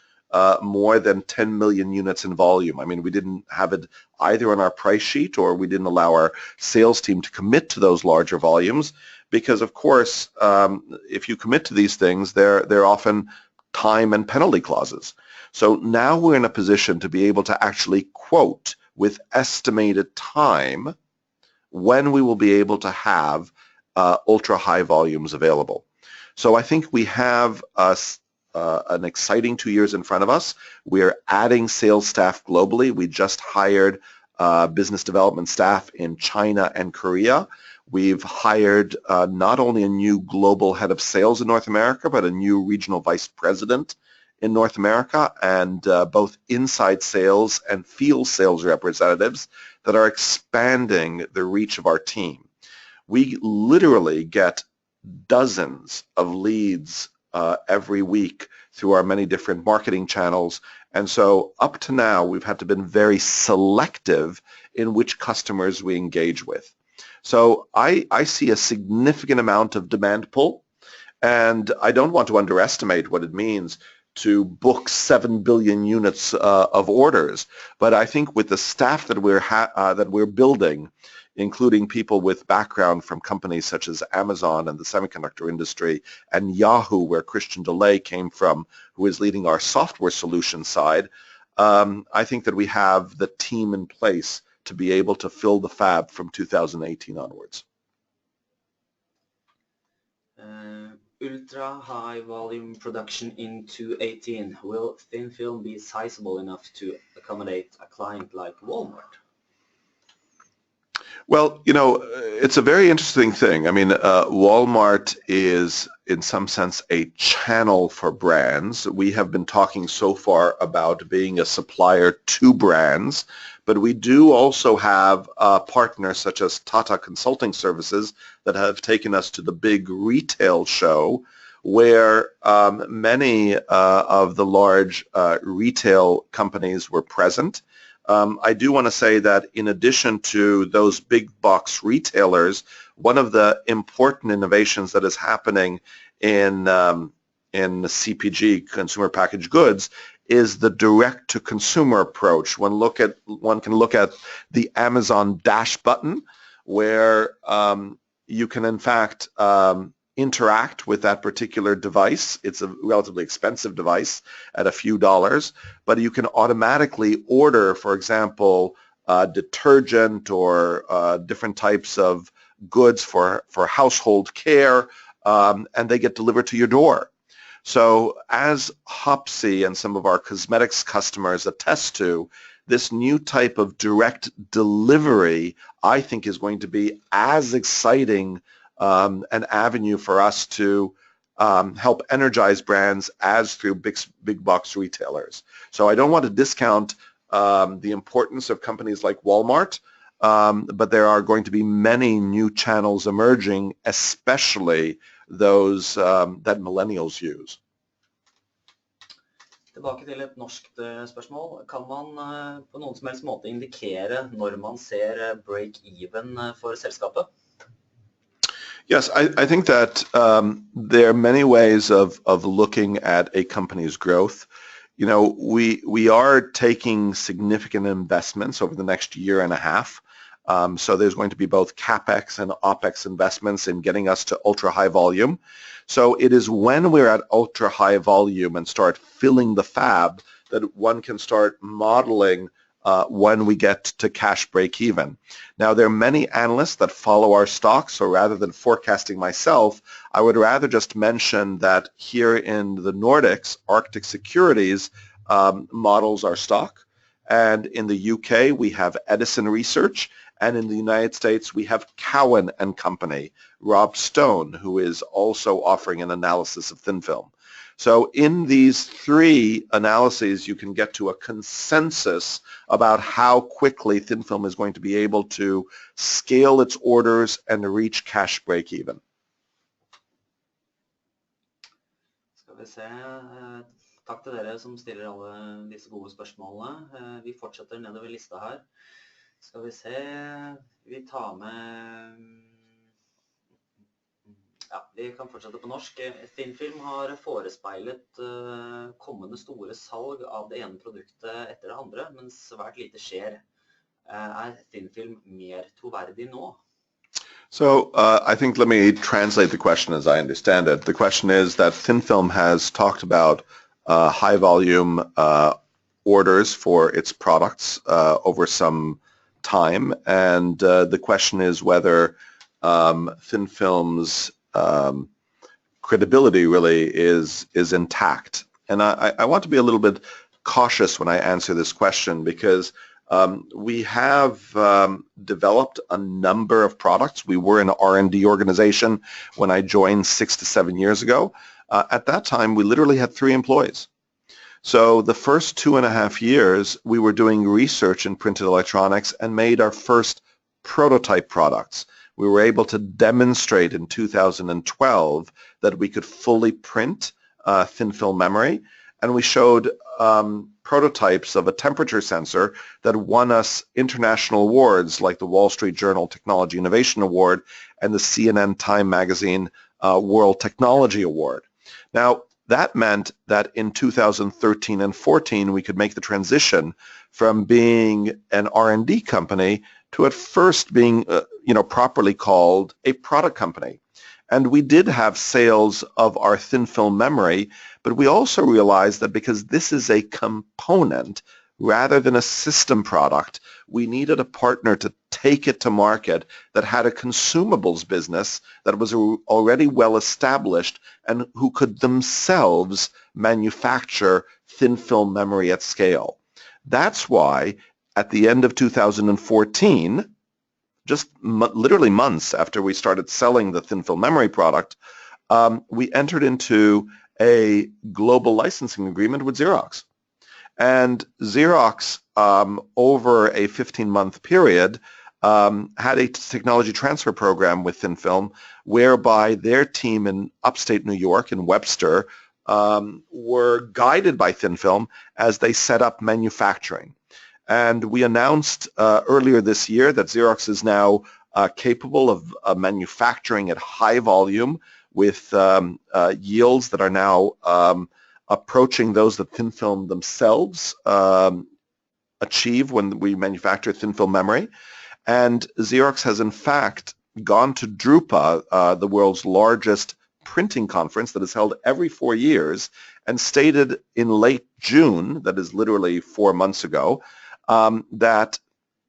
more than 10 million units in volume. I mean, we didn't have it either on our price sheet, or we didn't allow our sales team to commit to those larger volumes, because of course, if you commit to these things, they're often time and penalty clauses. So now we're in a position to be able to actually quote with estimated time when we will be able to have ultra high volumes available. So I think we have an exciting 2 years in front of us. We are adding sales staff globally. We just hired business development staff in China and Korea. We've hired not only a new global head of sales in North America, but a new regional vice president in North America, and both inside sales and field sales representatives that are expanding the reach of our team. We literally get dozens of leads every week through our many different marketing channels, and so up to now we've had to be very selective in which customers we engage with. So I see a significant amount of demand pull, and I don't want to underestimate what it means to book 7 billion units of orders, but I think with the staff that we're building, including people with background from companies such as Amazon and the semiconductor industry, and Yahoo, where Christian DeLay came from, who is leading our software solution side, I think that we have the team in place to be able to fill the fab from 2018 onwards. Ultra high volume production in 2018. Will Thinfilm be sizable enough to accommodate a client like Walmart? Well, you know, it's a very interesting thing. I mean, Walmart is in some sense a channel for brands. We have been talking so far about being a supplier to brands, but we do also have partners such as Tata Consulting Services that have taken us to the big retail show, where many of the large retail companies were present. I do want to say that in addition to those big box retailers, one of the important innovations that is happening in CPG, consumer packaged goods, is the direct-to-consumer approach. One can look at the Amazon Dash button, where you can in fact interact with that particular device. It's a relatively expensive device at a few dollars, but you can automatically order, for example, detergent or different types of goods for household care, and they get delivered to your door. So as Hopsy and some of our cosmetics customers attest to, this new type of direct delivery, I think, is going to be as exciting an avenue for us to help energize brands as through big box retailers. So I don't want to discount the importance of companies like Walmart, but there are going to be many new channels emerging, especially those that millennials use. Tilbake til et norskt spørsmål. Kan man på noen som helst måte indikere når man ser break-even for selskapet? Yes, I think that there are many ways of looking at a company's growth. You know, we are taking significant investments over the next year and a half. So there's going to be both CapEx and OpEx investments in getting us to ultra high volume. So it is when we're at ultra high volume and start filling the fab that one can start modeling when we get to cash break even. Now, there are many analysts that follow our stock, so rather than forecasting myself, I would rather just mention that here in the Nordics, Arctic Securities models our stock, and in the UK we have Edison Research, and in the United States we have Cowen and Company, Rob Stone, who is also offering an analysis of Thinfilm. So in these three analyses, you can get to a consensus about how quickly Thinfilm is going to be able to scale its orders and reach cash break even. Skal vi se. Takk til dere som stiller alle disse gode spørsmålene. Vi fortsetter nedover lista her. Skal vi se. Vi tar med Ja, vi kan fortsette på norsk. Thinfilm har forespeilet kommende store salg av det ene produktet etter det andre, men svært lite skjer. Thinfilm mer troverdig nå? So I think let me translate the question as I understand it. The question is that Thinfilm has talked about high volume orders for its products over some time, and the question is whether Thinfilm's credibility really is intact. And I want to be a little bit cautious when I answer this question because we have developed a number of products. We were an R&D organization when I joined 6 to 7 years ago. At that time, we literally had 3 employees. So the first 2.5 years, we were doing research in printed electronics and made our first prototype products. We were able to demonstrate in 2012 that we could fully print thin film memory, and we showed prototypes of a temperature sensor that won us international awards like the Wall Street Journal Technology Innovation Award and the CNN Time Magazine World Technology Award. Now, that meant that in 2013 and 14 we could make the transition from being an R&D company to at first being properly called a product company. And we did have sales of our thin film memory, but we also realized that because this is a component rather than a system product, we needed a partner to take it to market that had a consumables business that was already well established and who could themselves manufacture thin film memory at scale. That's why at the end of 2014, just literally months after we started selling the thin film memory product, we entered into a global licensing agreement with Xerox. And Xerox, over a 15-month period, had a technology transfer program with Thinfilm whereby their team in upstate New York, in Webster, were guided by Thinfilm as they set up manufacturing. And we announced earlier this year that Xerox is now capable of manufacturing at high volume with yields that are now approaching those that Thinfilm themselves achieve when we manufacture thin film memory. And Xerox has in fact gone to Drupa, the world's largest printing conference that is held every 4 years, and stated in late June, that is literally 4 months ago, that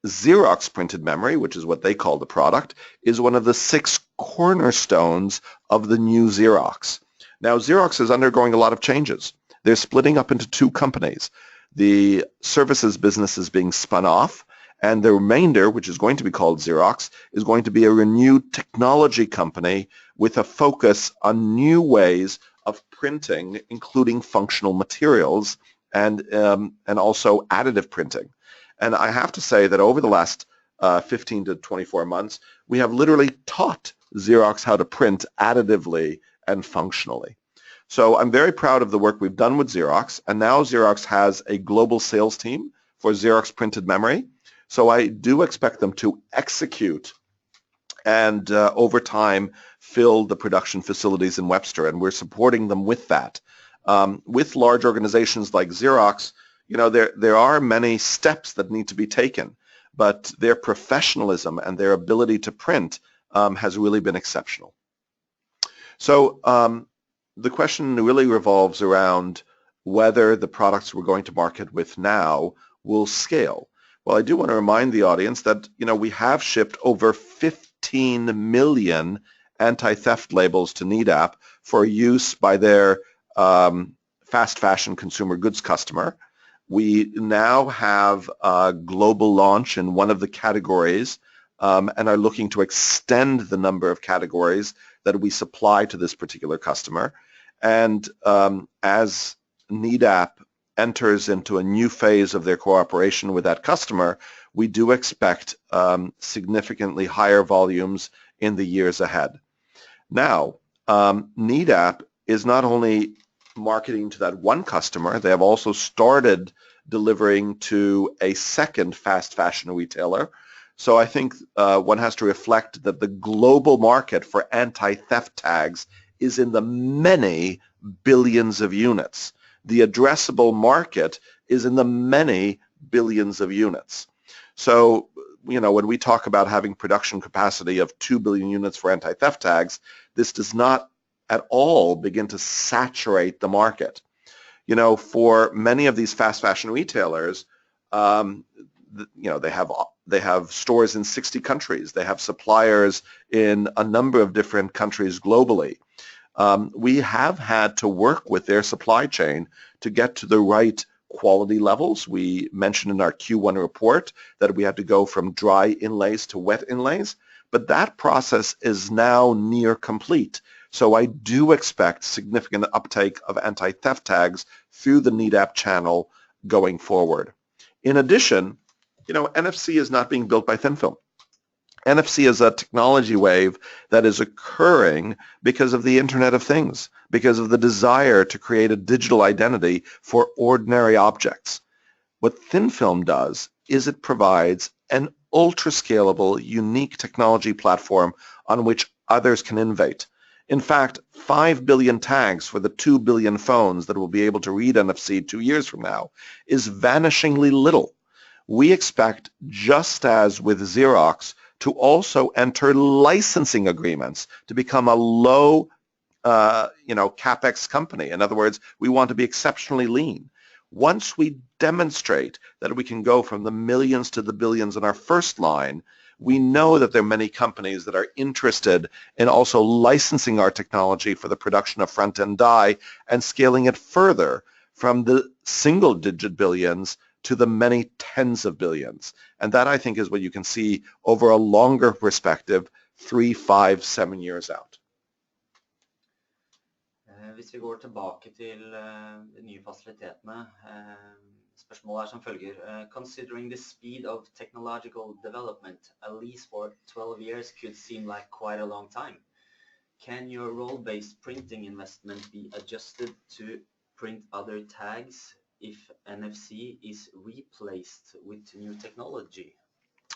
Xerox printed memory, which is what they call the product, is one of the 6 cornerstones of the new Xerox. Now, Xerox is undergoing a lot of changes. They're splitting up into 2 companies. The services business is being spun off, and the remainder, which is going to be called Xerox, is going to be a renewed technology company with a focus on new ways of printing, including functional materials and also additive printing. And I have to say that over the last 15 to 24 months, we have literally taught Xerox how to print additively and functionally. So I'm very proud of the work we've done with Xerox, and now Xerox has a global sales team for Xerox printed memory. So I do expect them to execute and over time fill the production facilities in Webster, and we're supporting them with that. With large organizations like Xerox, there are many steps that need to be taken, but their professionalism and their ability to print has really been exceptional. So the question really revolves around whether the products we're going to market with now will scale. Well, I do want to remind the audience that, we have shipped over 15 million anti-theft labels to NetApp for use by their fast fashion consumer goods customer. We now have a global launch in one of the categories and are looking to extend the number of categories that we supply to this particular customer. And as NetApp enters into a new phase of their cooperation with that customer, we do expect significantly higher volumes in the years ahead. Now, NetApp is not only marketing to that one customer, they have also started delivering to a second fast fashion retailer. So I think one has to reflect that the global market for anti-theft tags is in the many billions of units. The addressable market is in the many billions of units. So, you know, when we talk about having production capacity of 2 billion units for anti-theft tags, this does not at all begin to saturate the market. You know, for many of these fast fashion retailers, you know, they have stores in 60 countries. They have suppliers in a number of different countries globally. We have had to work with their supply chain to get to the right quality levels. We mentioned in our Q1 report that we had to go from dry inlays to wet inlays, but that process is now near complete. So I do expect significant uptake of anti-theft tags through the NEDAP channel going forward. In addition, you know, NFC is not being built by Thinfilm. NFC is a technology wave that is occurring because of the Internet of Things, because of the desire to create a digital identity for ordinary objects. What Thinfilm does is it provides an ultra-scalable, unique technology platform on which others can innovate. In fact, 5 billion tags for the 2 billion phones that will be able to read NFC 2 years from now is vanishingly little. We expect, just as with Xerox, to also enter licensing agreements to become a low, CapEx company. In other words, we want to be exceptionally lean. Once we demonstrate that we can go from the millions to the billions in our first line, we know that there are many companies that are interested in also licensing our technology for the production of front-end die and scaling it further from the single-digit billions to the many tens of billions. And that, I think, is what you can see over a longer perspective, 3, 5, 7 years out. Hvis vi går tilbake til de nye fasilitetene, spørsmålet som følger. Considering the speed of technological development, at least for 12 years could seem like quite a long time. Can your role-based printing investment be adjusted to print other tags if NFC is replaced with new technology?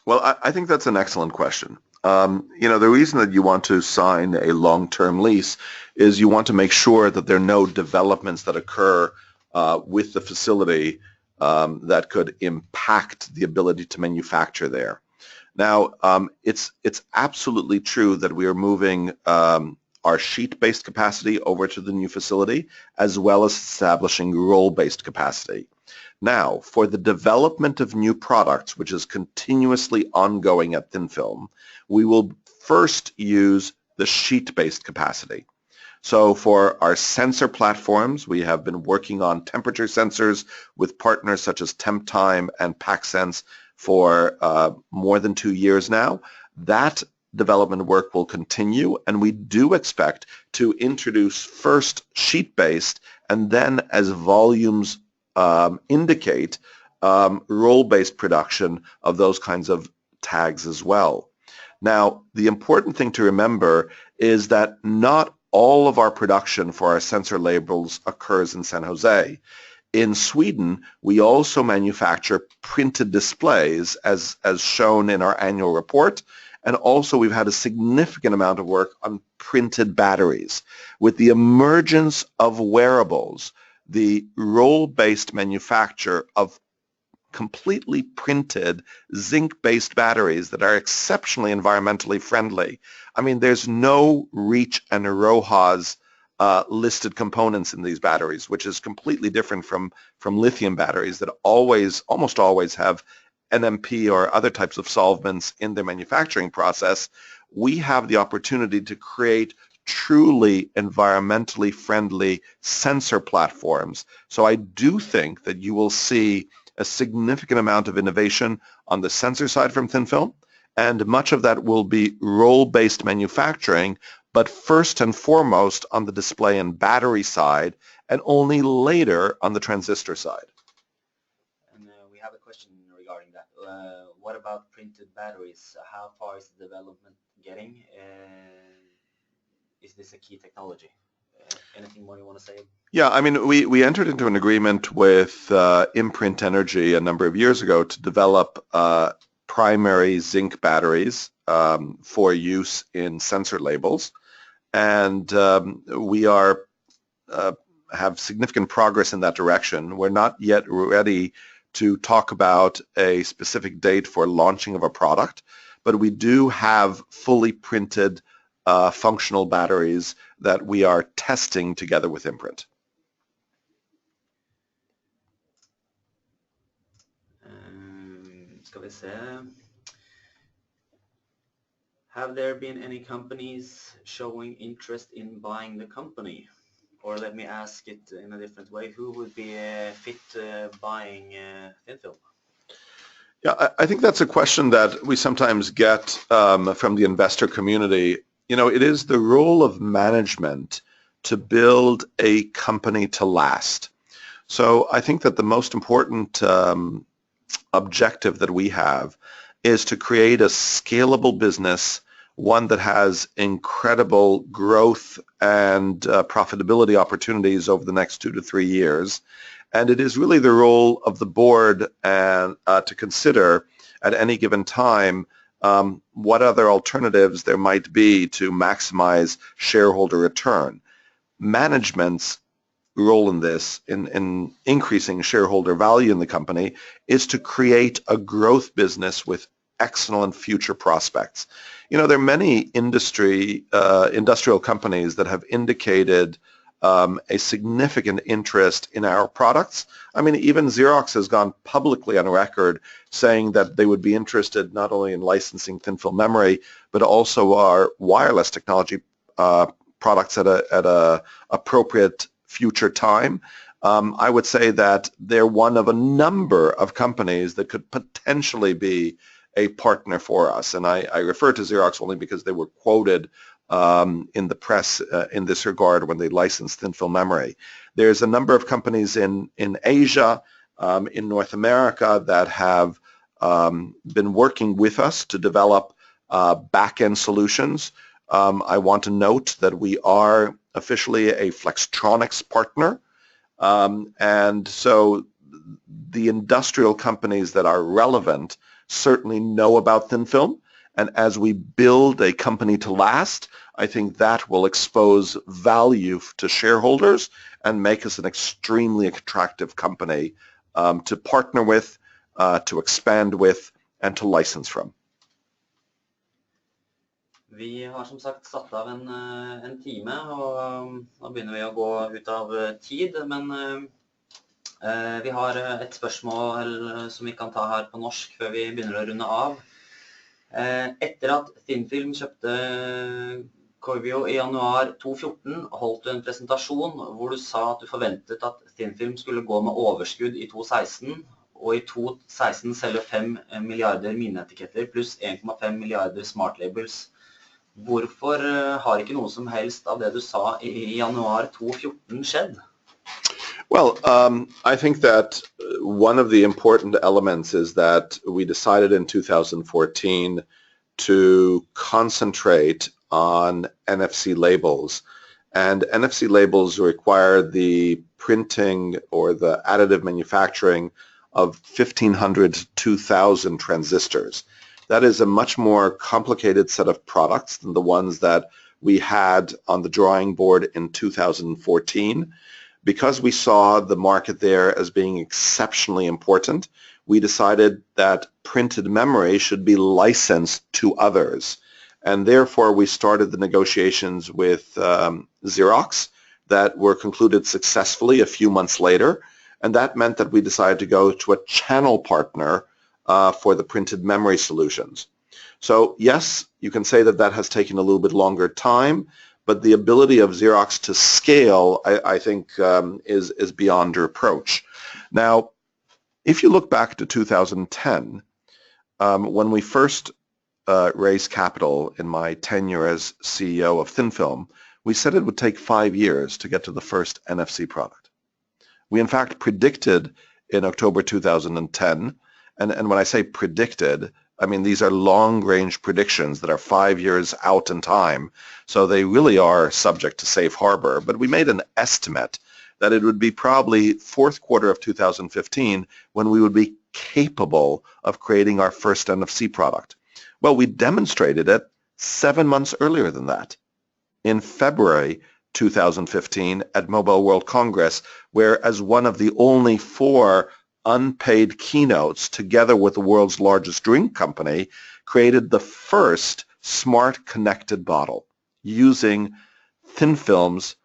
Well, I think that's an excellent question. The reason that you want to sign a long-term lease is you want to make sure that there are no developments that occur with the facility that could impact the ability to manufacture there. Now, it's absolutely true that we are moving our sheet-based capacity over to the new facility, as well as establishing roll-based capacity. Now, for the development of new products, which is continuously ongoing at Thinfilm, we will first use the sheet-based capacity. So for our sensor platforms, we have been working on temperature sensors with partners such as TempTime and PackSense for more than 2 years now. That development work will continue, and we do expect to introduce first sheet-based and then, as volumes indicate, roll-based production of those kinds of tags as well. Now, the important thing to remember is that not all of our production for our sensor labels occurs in San Jose. In Sweden, we also manufacture printed displays as shown in our annual report, and also we've had a significant amount of work on printed batteries. With the emergence of wearables, the roll-based manufacture of completely printed zinc-based batteries that are exceptionally environmentally friendly. I mean, there's no Reach and RoHS listed components in these batteries, which is completely different from lithium batteries that almost always have NMP or other types of solvents in their manufacturing process. We have the opportunity to create truly environmentally friendly sensor platforms. So I do think that you will see a significant amount of innovation on the sensor side from Thinfilm, and much of that will be roll-based manufacturing, but first and foremost on the display and battery side, and only later on the transistor side. And we have a question regarding that. What about printed batteries? How far is the development getting? Is this a key technology? Anything more you want to say? Yeah, I mean, we entered into an agreement with Imprint Energy a number of years ago to develop primary zinc batteries for use in sensor labels, and we have significant progress in that direction. We're not yet ready to talk about a specific date for launching of a product, but we do have fully printed functional batteries that we are testing together with Imprint. Skal vi se. Have there been any companies showing interest in buying the company? Or let me ask it in a different way, who would be fit buying Thinfilm? Yeah, I think that's a question that we sometimes get from the investor community. You know, it is the role of management to build a company to last. So I think that the most important objective that we have is to create a scalable business, one that has incredible growth and profitability opportunities over the next 2 to 3 years. And it is really the role of the board to consider at any given time what other alternatives there might be to maximize shareholder return. Management's role in this, in increasing shareholder value in the company, is to create a growth business with excellent future prospects. You know, there are many industrial companies that have indicated a significant interest in our products. I mean, even Xerox has gone publicly on record saying that they would be interested not only in licensing thin-film memory, but also our wireless technology products at a appropriate future time. I would say that they're one of a number of companies that could potentially be a partner for us. And I refer to Xerox only because they were quoted in the press in this regard when they licensed thin-film memory. There's a number of companies in Asia, in North America, that have been working with us to develop back-end solutions. I want to note that we are officially a Flextronics partner, and so the industrial companies that are relevant certainly know about thin film, and as we build a company to last, I think that will expose value to shareholders and make us an extremely attractive company to partner with, to expand with, and to license from. Vi har som sagt satt av en time, og nå begynner vi å gå ut av tid, men vi har et spørsmål som vi kan ta her på norsk før vi begynner å runde av. Etter at Thinfilm kjøpte Corvio i januar 2014, holdt du en presentasjon hvor du sa at du forventet at Thinfilm skulle gå med overskudd i 2016, og i 2016 selge 5 milliarder minetiketter pluss 1,5 milliarder smart labels. Hvorfor har ikke noe som helst av det du sa i januar 2014 skjedd? Well, I think that one of the important elements is that we decided in 2014 to concentrate on NFC labels. And NFC labels require the printing or the additive manufacturing of 1,500 to 2,000 transistors. That is a much more complicated set of products than the ones that we had on the drawing board in 2014. Because we saw the market there as being exceptionally important, we decided that printed memory should be licensed to others. And therefore, we started the negotiations with Xerox that were concluded successfully a few months later. And that meant that we decided to go to a channel partner for the printed memory solutions. So yes, you can say that that has taken a little bit longer time, but the ability of Xerox to scale, I think, is beyond reproach. Now, if you look back to 2010, when we first raised capital in my tenure as CEO of Thinfilm, we said it would take 5 years to get to the first NFC product. We, in fact, predicted in October 2010, and when I say predicted, I mean, these are long-range predictions that are 5 years out in time, so they really are subject to safe harbor. But we made an estimate that it would be probably fourth quarter of 2015 when we would be capable of creating our first NFC product? Well, we demonstrated it 7 months earlier than that, in February 2015 at Mobile World Congress, where as one of the only 4 unpaid keynotes, together with the world's largest drink company, created the first smart connected bottle using Thinfilm's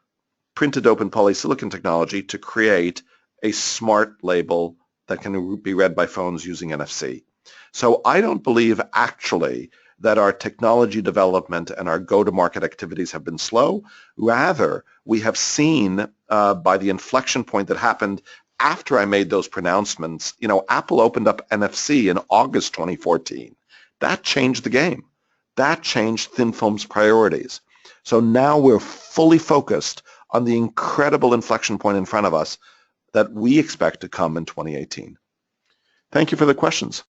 printed open polysilicon technology to create a smart label that can be read by phones using NFC. So I don't believe actually that our technology development and our go-to-market activities have been slow. Rather, we have seen by the inflection point that happened after I made those pronouncements, Apple opened up NFC in August 2014. That changed the game. That changed Thinfilm's priorities. So now we're fully focused on the incredible inflection point in front of us that we expect to come in 2018. Thank you for the questions.